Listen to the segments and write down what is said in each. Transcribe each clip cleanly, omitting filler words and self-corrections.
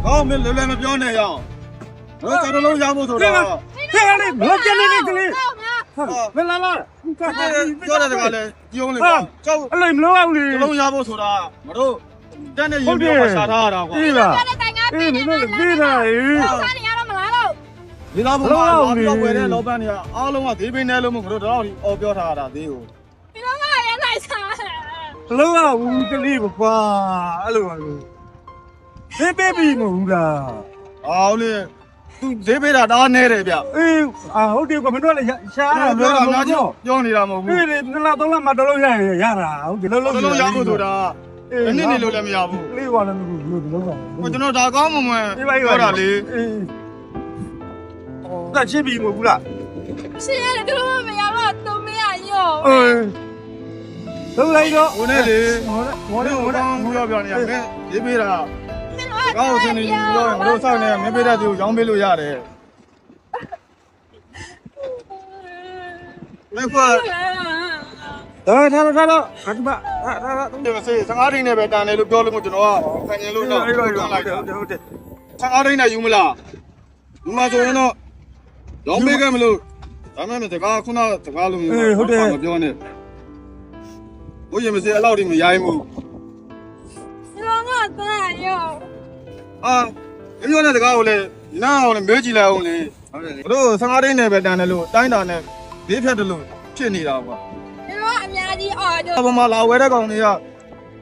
ကောင်းမင်းလွယ်လွယ်မပြောနဲ့ရအောင်တို့ကျွန်တော်လုံးရဖို့ဆိုတာ ဟဲ့လေမကြနေနေကလေးမလာလာ ပြောတဲ့ကလည်းပြုံးလေကြောက် အဲ့လိုမလုပ်အောင်လေ လုံးရဖို့ဆိုတာမတို့တက်နေရင်ပြောရှာထားရတာကွာ အေးလားအေးနင်တို့ပြေးတာအေး စားနေရတော့မလားလို့ ဒီသားဘုံမှာတော့ဝယ်တဲ့လောပန်းတွေကအားလုံးကသေးပင်းနဲ့လို့မတို့တော့အော်ပြောထားတာသေးကို ဒီတော့ကရနိုင်စား ဘလုံးကဘူးကလေးကွာအဲ့လိုပါလို့ဖေးပေးပြီးမဟုတ်လား အော်လေသူသေးပေးတာဒါနဲတယ်ဗျ အေးဟုတ်တယ်ကွာမတို့လည်းရှားတာ ပြောတာများကြီးပြောနေတာမဟုတ်ဘူး အေးလေ2လ3လမှတလုံးရရင်ရတာဟုတ်တယ်လုံး လုံးရဖို့ဆိုတာနည်းနည်းလို့လည်းမရဘူး လေးပါလည်းမဟုတ်ဘူးလုံးပါ ကျွန်တော်ဒါကောင်းမှမပြောတာလေ အေးတက်ချစ်ပြီးမဟုတ်ဘူးလား ရှင်းရတယ်တို့မရတော့သူမရရော အေးလုံးလိုက်တော့ ဟိုနဲ့လေ ဟို ဟို နဲ့ ပြောနေရမင်းရေးပေးတာကောင်းစင်းနေပြောရင်တို့စောင့်နေမင်းပေးတဲ့သူရောင်းပေးလို့ရတယ်မင်းက ထားခတ်မ ဒီမစေး15ထိန်းနဲ့ပဲတန်တယ်လို့ပြောလို့ကျွန်တော်ကခံရင်လို့တော့ ဟုတ်တယ် 15ထိန်းနဲ့ယူမလားဒီမှာဆိုရင်တော့ရောင်းပေးခဲ့မလို့ဒါမှမဟုတ်တကားခုနတကားလို့မပြောနဲ့ဘိုးရင်မစေးအဲ့လောက်ထိမရိုင်းဘူး ဒီတော့ကတန်ရော အာပြောတဲ့တကားကိုလည်းနားအောင်လည်းမဲကြည့်လိုက်အောင်လေတို့15ထိန်းနဲ့ပဲတန်တယ်လို့တိုင်းတာနဲ့ဘေးဖြတ်တယ်လို့ဖြစ်နေတာကွာ ဒီတော့အများကြီးအော်တို့ ဘာမှလာဝဲတဲ့ကောင်တွေက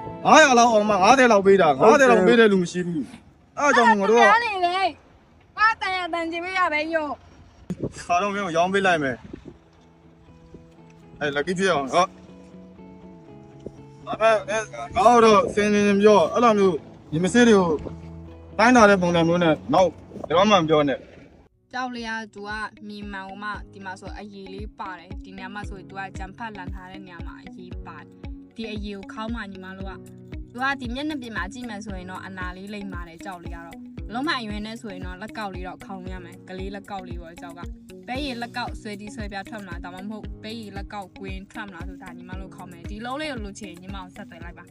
900လောက်အောင်မှ90လောက်ပေးတာ90လောက်ပေးတဲ့လူမရှိဘူးအဲ့ကြောင့်ငါတို့က နေလေဟာတန်ရတန်ကြည့်ရပဲရော ခါတော့မင်းကိုရောင်းပေးလိုက်မယ်အဲ့ lucky ဖြစ်အောင်ဟောအဲ့ကောင်းတော့စင်စင်ပြောအဲ့လိုမျိုးဒီမစေးတွေကိုတိုင်းတာတဲ့ပုံစံမျိုးနဲ့နောက်တော့မှမပြောနဲ့ ကြောက်လျာသူကမြေမှန်မှဒီမှာဆိုအရေးလေးပါတယ်ဒီနေရာမှာဆိုသူကကြံဖတ်လန်ထားတဲ့နေရာမှာအရေးပါတယ်ဒီအရေးကိုခေါင်းမှညီမတို့ကသူကဒီမျက်နှာပြင်မှာကြည့်မှဆိုရင်တော့အနာလေးလိမ့်ပါတယ်ကြောက်လျာတော့လုံးမအရွယ်နဲ့ဆိုရင်တော့လက်ကောက်လေးတော့ခေါင်းရမယ်ကလေးလက်ကောက်လေးပေါ့ကြောက်ကဘဲရည်လက်ကောက်ဆွဲတီးဆွဲပြထွက်မလားဒါမှမဟုတ်ဘဲရည်လက်ကောက်ကွင်းထွက်မလားဆိုတာညီမတို့ခေါင်းမယ်ဒီလုံးလေးကိုလိုချင်ညီမအောင်ဆက်သွယ်လိုက်ပါ